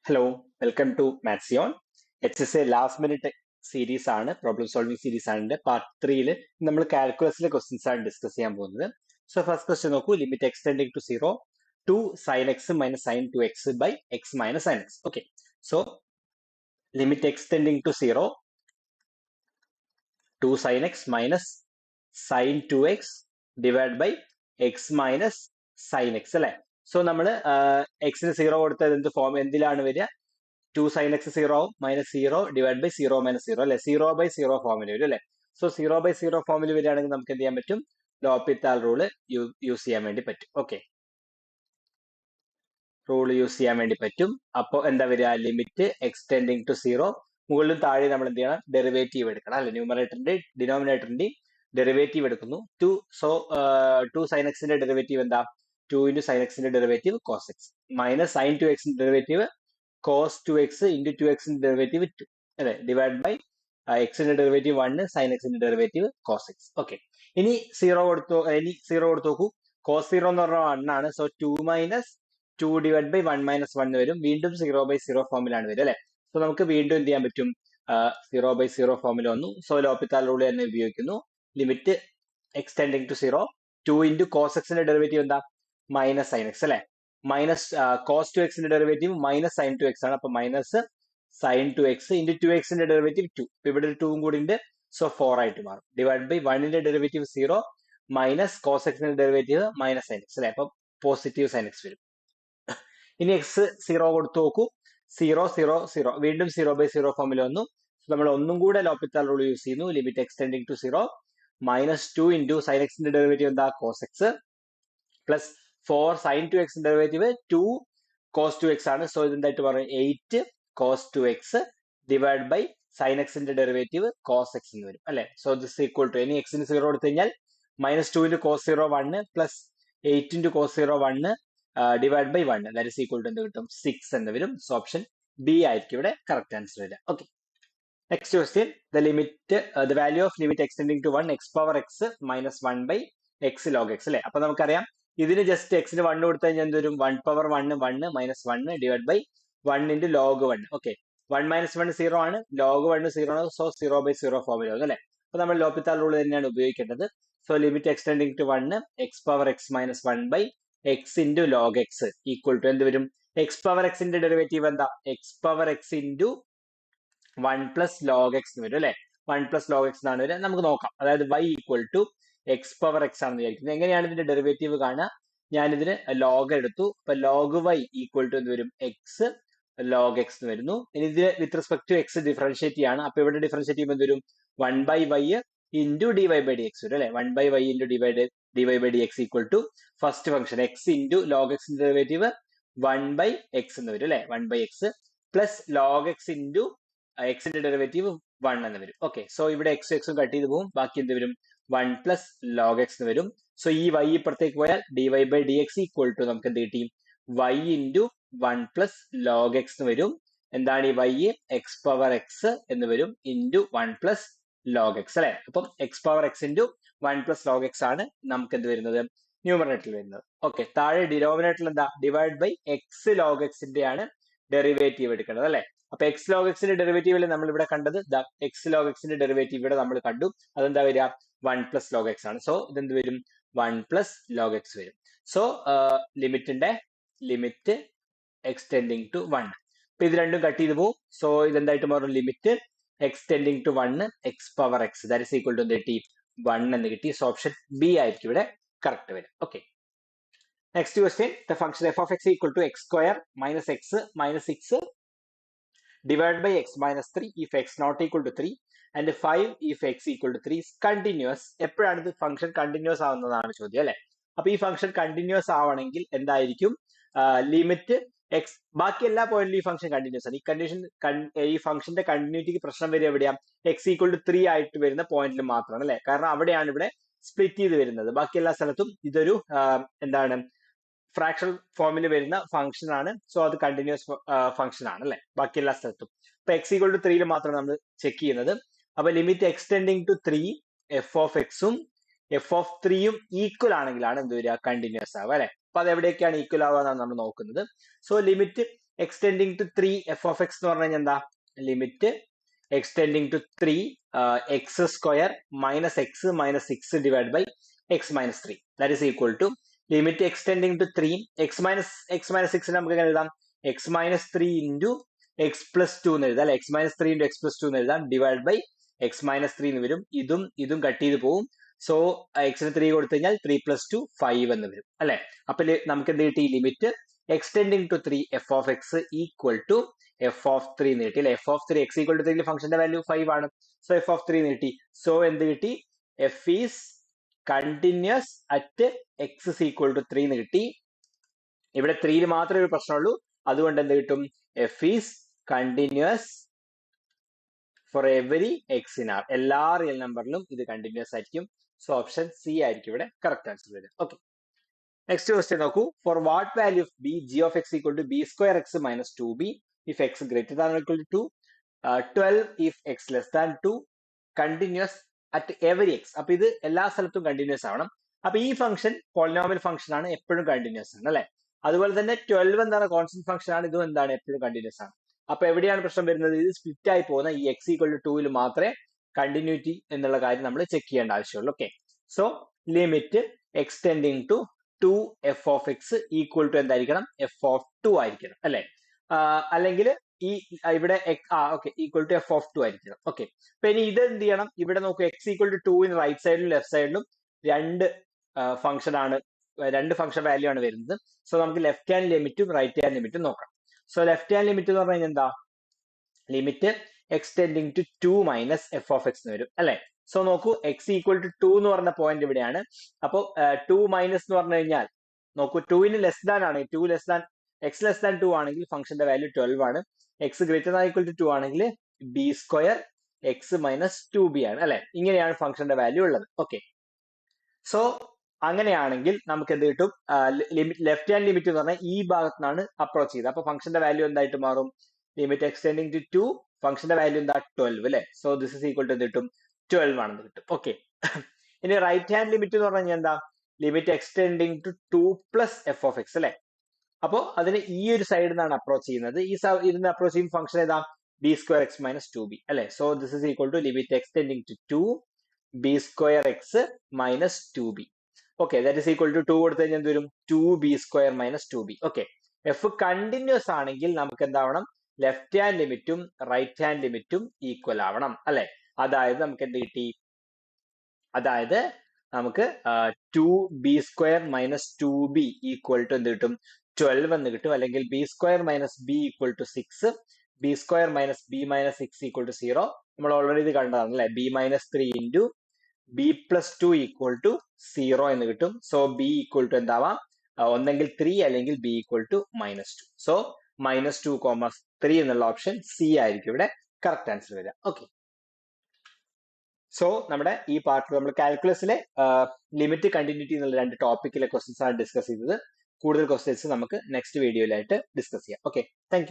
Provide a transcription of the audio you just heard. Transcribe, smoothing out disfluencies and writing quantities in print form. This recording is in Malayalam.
Hello, welcome to Mathsion. HSA last minute series ആണ്, പ്രോബ്ലം സോൾവിംഗ് സീരീസ് ആണ്. പാർട്ട് 3 നമ്മൾ കാൽക്കുലസിലെ ക്വസ്റ്റ്യൻസ് ആണ് ഡിസ്കസ് ചെയ്യാൻ പോകുന്നത്. സോ ഫസ്റ്റ് ക്വസ്റ്റ്യൻ നോക്കൂ. Limit extending to 0 to sine x minus sine 2x by x minus sine x. Okay, so limit extending to 0 to sine x minus sine 2x divide by x minus sine X അല്ലെ. സോ നമ്മൾ എക്സിന് 0 കൊടുത്തത് എന്ത് ഫോം എന്തിലാണ് വരിക? 2 സൈൻ എക്സ് 0 ആവും, മൈനസ് 0 ഡിവൈഡ് ബൈ 0 മൈനസ് 0 അല്ലെ. 0/0 ഫോമിൽ വരും അല്ലെ. സോ 0/0 ഫോമിൽ വരികയാണെങ്കിൽ നമുക്ക് എന്ത് ചെയ്യാൻ പറ്റും? ലോപിത്താൽ റൂള് യൂസ് ചെയ്യാൻ വേണ്ടി പറ്റും. ഓക്കെ, റൂൾ യൂസ് ചെയ്യാൻ വേണ്ടി പറ്റും. അപ്പോൾ എന്താ വരിക? ലിമിറ്റ് എക്സ്റ്റെൻഡിങ് ടു 0, മുകളിലും താഴെ നമ്മൾ എന്ത് ചെയ്യണം? ഡെറിവേറ്റീവ് എടുക്കണം അല്ലെ. ന്യൂമറേറ്ററിന്റെ ഡിനോമിനേറ്ററിന്റെ ഡെറിവേറ്റീവ് എടുക്കുന്നു. 2 സോ 2 സൈൻ എക്സിന്റെ ഡെറിവേറ്റീവ് എന്താ? 2 ഇൻറ്റു സൈൻ എക്സിന്റെ derivative cos X minus sine 2x derivative cos 2x into 2x derivative 2 അല്ലെ, ഡിവൈഡ് ബൈ എക്സിന്റെ ഡെറിവേറ്റീവ് 1 സൈൻ എക്സിന്റെ ഡെറിവേറ്റീവ് കോസ് എക്സ്. ഓക്കെ, ഇനി 0 കൊടുത്തു നോക്കൂ. കോസ് 0 എന്ന് പറഞ്ഞാൽ 1 ആണ്. So 2 minus 2 divide by 1 minus 1 വരും. വീണ്ടും 0/0 ഫോമിലാണ് വരും അല്ലെ. സോ നമുക്ക് വീണ്ടും എന്ത് ചെയ്യാൻ പറ്റും? 0/0 ഫോമിൽ വന്നു. സോ ലോപിത്താൽ റൂൾ തന്നെ ഉപയോഗിക്കുന്നു. Limit extending to 0 2 into cos എക്സിന്റെ ഡെറിവേറ്റീവ് എന്താ? മൈനസ് സൈൻ എക്സ് അല്ലെ. Minus cos 2x derivative minus sine 2x ആണ്. അപ്പൊ minus sine 2x into 2x derivative 2. ഇവിടെ ഒരു 2 കൂടി ഉണ്ട്. സോ 4 ആയിട്ട് മാറും. Divide by 1 derivative 0 minus cos എക്സിന്റെ ഡെറിവേറ്റീവ് മൈനസ് സൈൻ എക്സ് അല്ലെ. അപ്പൊ പോസിറ്റീവ് സൈൻ എക്സ് വരും. ഇനി എക്സ് 0 കൊടുത്തു നോക്കൂ. 0 0 0 വീണ്ടും 0/0 ഫോമിൽ വന്നു. നമ്മൾ ഒന്നും കൂടെ ലോപിത്താൽ റൂൾ യൂസ് ചെയ്യുന്നു. Limit extending to 0 minus 2 into sine എക്സിന്റെ ഡെറിവേറ്റീവ് എന്താ? Cos X plus 4 sine 2x derivative 2 cos 2x ആണ്. സോ ഇതെന്തായിട്ട് പറയും? 8 cos 2x divide by sine എക്സിന്റെ ഡെറിവേറ്റീവ് കോസ് എക്സ് എന്ന് വരും അല്ലെ. സോ ദിസ് ഈക്വൽ ടു, ഇനി എക്സിന് 0 കൊടുത്തു കഴിഞ്ഞാൽ minus 2 into cos 0 1 plus 8 into cos 0 1 divide by 1 that is equal to എന്ത് കിട്ടും? 6 എന്ന് വരും. സോ ഓപ്ഷൻ ബി ആയിരിക്കും ഇവിടെ കറക്റ്റ് ആൻസർ വരിക. Okay, next question. The value of limit extending to 1 x power x minus 1 by x log x അല്ലെ. അപ്പൊ നമുക്കറിയാം ഇതിന് ജസ്റ്റ് എക്സിന് 1 കൊടുത്തു കഴിഞ്ഞാൽ എന്ത് വരും? 1 power 1 1 minus 1 divide by 1 into log 1. Okay, 1 minus 1 0 ആണ്, ലോഗ് 1 0 ആണ്. സോ 0/0 ഫോമിൽ വരും അല്ലെ. അപ്പൊ നമ്മൾ ലോപിത്താൽ റൂൾ തന്നെയാണ് ഉപയോഗിക്കേണ്ടത്. So limit extending to 1 x power x minus 1 by x into log x equal to എന്ത് വരും? എക്സ് പവർ എക്സിന്റെ ഡെറിവേറ്റീവ് എന്താ? X power x into 1 plus log x എന്ന് വരും അല്ലെ. 1 പ്ലസ് ലോഗ് എക്സ് എന്നാണ് വരിക. നമുക്ക് നോക്കാം. അതായത് y equal to x power x ആണെന്ന് വിചാരിക്കുന്നത്. എങ്ങനെയാണ് ഇതിന്റെ ഡെറിവേറ്റീവ് കാണുക? ഞാനിതിന് ലോഗ് എടുത്തു. അപ്പൊ ലോഗ് y ഈക്വൽ ടു എന്ത് വരും? എക്സ് ലോഗ് എക്സ് എന്ന് വരുന്നു. ഇനി ഇത് with respect to x differentiate ചെയ്യാണ്. അപ്പൊ ഇവിടെ ഡിഫറൻഷിയേറ്റ് ചെയ്യുമ്പോൾ എന്ത് വരും? 1/y into d y by d x വരും അല്ലെ. 1/y into d y by d x equal to first function x into log എക്സിന്റെ ഡെറിവേറ്റീവ് 1/x എന്ന് വരും അല്ലെ. 1/x plus log x into എക്സിന്റെ ഡെറിവേറ്റീവ് 1 എന്ന് വരും. ഓക്കെ, സോ ഇവിടെ എക്സും എക്സും കട്ട് ചെയ്ത് പോകും. ബാക്കി എന്ത് വരും? 1 പ്ലസ് ലോഗ് എക്സ് എന്ന് വരും. സോ ഈ y ഇപ്പുറത്തേക്ക് പോയാൽ d y by d x equal to നമുക്ക് എന്ത് കിട്ടി? y into 1 plus log x എന്ന് വരും. എന്താണ് ഈ y? എക്സ് പവർ എക്സ് എന്ന് വരും ഇൻറ്റു 1 പ്ലസ് ലോഗ് എക്സ് അല്ലെ. അപ്പം X power x into 1 plus log x ആണ് നമുക്ക് എന്ത് വരുന്നത്? ന്യൂമറേറ്ററിൽ വരുന്നത്. ഓക്കെ, താഴെ ഡിനോമിനേറ്ററിൽ എന്താ? ഡിവൈഡ് ബൈ എക്സ് ലോഗ് എക്സിന്റെ ആണ് ഡെറിവേറ്റീവ് എടുക്കേണ്ടത് അല്ലെ. അപ്പൊ എക്സ് ലോഗ് എക്സിന്റെ ഡെറിവേറ്റീവിൽ നമ്മൾ ഇവിടെ കണ്ടത് എക്സ് ലോഗ് എക്സിന്റെ ഡെറിവേറ്റീവ് ഇവിടെ നമ്മൾ കണ്ടു. അതെന്താ വരിക? 1 പ്ലസ് ലോഗ് എക്സ് ആണ്. സോ ഇതെന്ത് വരും? 1 പ്ലസ് ലോഗ് എക്സ് വരും. So limit extending to 1. അപ്പൊ ഇത് രണ്ടും കട്ട് ചെയ്ത് പോകും. സോ ഇതെന്തായിട്ട് മാറും? Limit extending to 1 x power x that is equal to എന്ത് കിട്ടി? 1 എന്ന് കിട്ടി. സോ ഓപ്ഷൻ ബി ആയിരിക്കും ഇവിടെ കറക്റ്റ് വരും. Okay, next question. The function f of x equal to x square minus x minus 6 divided by x minus 3 if x not equal to 3 and 5 if x equal to 3 is continuous. എപ്പോഴാണ് ഇത് ഫംഗ്ഷൻ കണ്ടിന്യൂസ് ആവുന്നതാണ് ചോദ്യം അല്ലെ. അപ്പൊ ഈ ഫംഗ്ഷൻ കണ്ടിന്യൂസ് ആവണമെങ്കിൽ എന്തായിരിക്കും? ലിമിറ്റ് എക്സ്, ബാക്കി എല്ലാ പോയിന്റിലും ഈ ഫംഗ്ഷൻ കണ്ടിന്യൂസ് ആണ്. ഈ ഫംഗ്ഷന്റെ കണ്ടിന്യൂറ്റിക്ക് പ്രശ്നം വരെ എവിടെയാ? എക്സ് ഈക്വൽ ടു 3 ആയിട്ട് വരുന്ന പോയിന്റിൽ മാത്രമാണ് അല്ലെ. കാരണം അവിടെയാണ് ഇവിടെ സ്പ്ലിറ്റ് ചെയ്ത് വരുന്നത്. ബാക്കി എല്ലാ സ്ഥലത്തും ഇതൊരു എന്താണ്? ഫ്രാക്ഷണൽ ഫോമിൽ വരുന്ന ഫംഗ്ഷൻ ആണ്. സോ അത് കണ്ടിന്യൂസ് ഫംഗ്ഷൻ ആണ് അല്ലെ ബാക്കി എല്ലാ സ്ഥലത്തും. ഇപ്പൊ എക്സ് ഈക്വൽ ടു 3 മാത്രമാണ് നമ്മൾ ചെക്ക് ചെയ്യുന്നത്. അപ്പൊ limit extending to 3 f of എക്സും എഫ് ഓഫ് 3യും ഈക്വൽ ആണെങ്കിലാണ് എന്ത് വരിക? കണ്ടിന്യൂസ് ആവുക അല്ലെ. അപ്പൊ അത് എവിടെയൊക്കെയാണ് ഈക്വൽ ആവുക എന്നാണ് നമ്മൾ നോക്കുന്നത്. So limit extending to 3 f of x എന്ന് പറഞ്ഞു കഴിഞ്ഞാൽ എന്താ limit extending to 3 x square minus x minus 6 divide by x minus 3 that is equal to limit extending to 3 x minus 6 നമുക്ക് എങ്ങനെ എഴുതാം x minus 3 into x plus 2 എന്ന് എഴുതാം അല്ലെ x minus 3 into x plus 2 എന്ന് എഴുതാം ഡിവൈഡ് ബൈ എക്സ് മൈനസ് 3 എന്ന് വരും ഇതും കട്ട് ചെയ്ത് പോവും സോ എക്സിന് 3 കൊടുത്തു കഴിഞ്ഞാൽ 3 പ്ലസ് 2 5 എന്ന് വരും അല്ലെ അപ്പൊ നമുക്ക് എന്ത് കിട്ടി limit extending to 3 f of x equal to f of 3 എന്ന് കിട്ടി അല്ലെ f of 3 x equal to 3 ഫംഗ്ഷന്റെ വാല്യൂ 5 ആണ് സോ എഫ് ഓഫ് 3 എന്ന് കിട്ടി സോ എന്ത് കിട്ടി f is continuous at x is equal to 3 എന്ന് കിട്ടി ഇവിടെ 3 മാത്രമേ ഒരു പ്രശ്നമുള്ളൂ അതുകൊണ്ട് എന്ത് കിട്ടും f is continuous for every x in R എല്ലാ റിയൽ നമ്പറിലും ഇത് കണ്ടിന്യൂസ് ആയിരിക്കും സോ ഓപ്ഷൻ സി ആയിരിക്കും ഇവിടെ കറക്റ്റ് ആൻസർ വരിക ഓക്കെ നെക്സ്റ്റ് ക്വസ്റ്റ്യൻ നോക്കൂ for what value of b g of x equal to b square x minus 2b if x greater than equal to 2 12 if x less than 2 continuous at every x അപ്പൊ ഇത് എല്ലാ സ്ഥലത്തും കണ്ടിന്യൂസ് ആവണം അപ്പൊ ഈ ഫംഗ്ഷൻ പോളിനോമിയൽ ഫംഗ്ഷൻ ആണ് എപ്പോഴും കണ്ടിന്യൂസ് ആണ് അല്ലെ അതുപോലെ തന്നെ 12 എന്താണ് കോൺസ്റ്റന്റ് ഫംഗ്ഷൻ ആണ് ഇതും എന്താണ് എപ്പോഴും കണ്ടിന്യൂസ് ആണ് അപ്പൊ എവിടെയാണ് പ്രശ്നം വരുന്നത് ഇത് സ്പ്ലിറ്റ് ആയി പോകുന്ന ഈ എക്സ് ഈക്വൽ ടു 2 മാത്രമേ കണ്ടിന്യൂറ്റി എന്നുള്ള കാര്യം നമ്മൾ ചെക്ക് ചെയ്യേണ്ട ആവശ്യമുള്ളൂ okay so limit extending to 2 f of x equal to എന്തായിരിക്കണം എഫ് ഓഫ് 2 ആയിരിക്കണം അല്ലെ അല്ലെങ്കിൽ ഈ ഇവിടെ okay equal to f of 2 ആയിരിക്കണം ഓക്കെ അപ്പൊ ഇനി ഇത് എന്ത് ചെയ്യണം ഇവിടെ നോക്കൂ എക്സ് ഈക്വൽ ടു 2 റൈറ്റ് സൈഡിലും ലെഫ്റ്റ് സൈഡിലും രണ്ട് ഫംഗ്ഷൻ വാല്യൂ ആണ് വരുന്നത് സോ നമുക്ക് ലെഫ്റ്റ് ഹാൻഡ് ലിമിറ്റും റൈറ്റ് ഹാൻഡ് ലിമിറ്റും നോക്കാം സോ ലെഫ്റ്റ് ഹാൻഡ് ലിമിറ്റ് എന്ന് പറഞ്ഞു കഴിഞ്ഞാൽ എന്താ limit extending to 2 minus f of x എന്ന് വരും അല്ലെ സോ നോക്കൂ എക്സ് ഈക്വൽ ടു 2 എന്ന് പറഞ്ഞ പോയിന്റ് ഇവിടെയാണ് അപ്പൊ 2 മൈനസ് എന്ന് പറഞ്ഞു കഴിഞ്ഞാൽ നോക്കൂ 2 ലെസ് ദാൻ ആണ് എക്സ് ലെസ് ദാൻ 2 ആണെങ്കിൽ ഫംഗ്ഷന്റെ വാല്യൂ 12 ആണ് x greater than equal to 2 ആണെങ്കിൽ B square x minus 2b ആണ് അല്ലെ ഇങ്ങനെയാണ് ഫംഗ്ഷന്റെ വാല്യൂ ഉള്ളത് ഓക്കെ സോ അങ്ങനെയാണെങ്കിൽ നമുക്ക് എന്ത് കിട്ടും ലെഫ്റ്റ് ഹാൻഡ് ലിമിറ്റ് എന്ന് പറഞ്ഞാൽ ഈ ഭാഗത്ത് നിന്നാണ് അപ്രോച്ച് ചെയ്തത് അപ്പൊ ഫംഗ്ഷന്റെ വാല്യൂ എന്തായിട്ട് മാറും ലിമിറ്റ് എക്സ്റ്റെൻഡിങ് ടു 2 ഫംഗ്ഷന്റെ വാല്യൂ എന്താ 12 അല്ലെ so this is equal to എന്ത് കിട്ടും 12 ആണെന്ന് കിട്ടും ഓക്കെ ഇനി റൈറ്റ് ഹാൻഡ് ലിമിറ്റ് എന്ന് പറഞ്ഞാൽ എന്താ limit extending to 2 plus f of x അല്ലെ അപ്പോ അതിന് ഈ ഒരു സൈഡിൽ നിന്നാണ് അപ്രോച്ച് ചെയ്യുന്നത് ഇതിന് അപ്രോച്ച് ചെയ്യുന്ന ഫംഗ്ഷൻ ഏതാ B square x minus 2b അല്ലെ so this is equal to limit extending to 2 b square x minus 2b okay that is equal to 2 കൊടുത്തു കഴിഞ്ഞാൽ എന്ത് വരും 2b square minus 2b okay f continuous ആണെങ്കിൽ നമുക്ക് എന്താവണം ലെഫ്റ്റ് ഹാൻഡ് ലിമിറ്റും റൈറ്റ് ഹാൻഡ് ലിമിറ്റും ഈക്വൽ ആവണം അല്ലെ അതായത് നമുക്ക് എന്ത് കിട്ടി അതായത് നമുക്ക് 2b square minus 2b equal to എന്ത് കിട്ടും 12 എന്ന് കിട്ടും അല്ലെങ്കിൽ b square minus b equal to 6 b square minus b minus 6 equal to 0 നമ്മൾ ഓൾറെഡി ഇത് കണ്ടതാണ് അല്ലെ b minus 3 into b plus 2 equal to 0 എന്ന് കിട്ടും സോ ബി ഈക്വൽ ടു എന്താവാം ഒന്നെങ്കിൽ 3 അല്ലെങ്കിൽ b equal to minus 2 so minus 2,3 എന്നുള്ള ഓപ്ഷൻ സി ആയിരിക്കും ഇവിടെ കറക്റ്റ് ആൻസർ വരിക ഓക്കെ സോ നമ്മുടെ ഈ പാർട്ടിൽ നമ്മൾ കാൽക്കുലസിലെ ലിമിറ്റ് കണ്ടിന്യൂറ്റി എന്നുള്ള രണ്ട് ടോപ്പിക്കിലെ ക്വസ്റ്റ്യൻസ് ആണ് ഡിസ്കസ് ചെയ്തത് കൂടുതൽ ക്വസ്റ്റ്യൻസ് നമുക്ക് നെക്സ്റ്റ് വീഡിയോയിലായിട്ട് ഡിസ്കസ് ചെയ്യാം ഓക്കെ താങ്ക്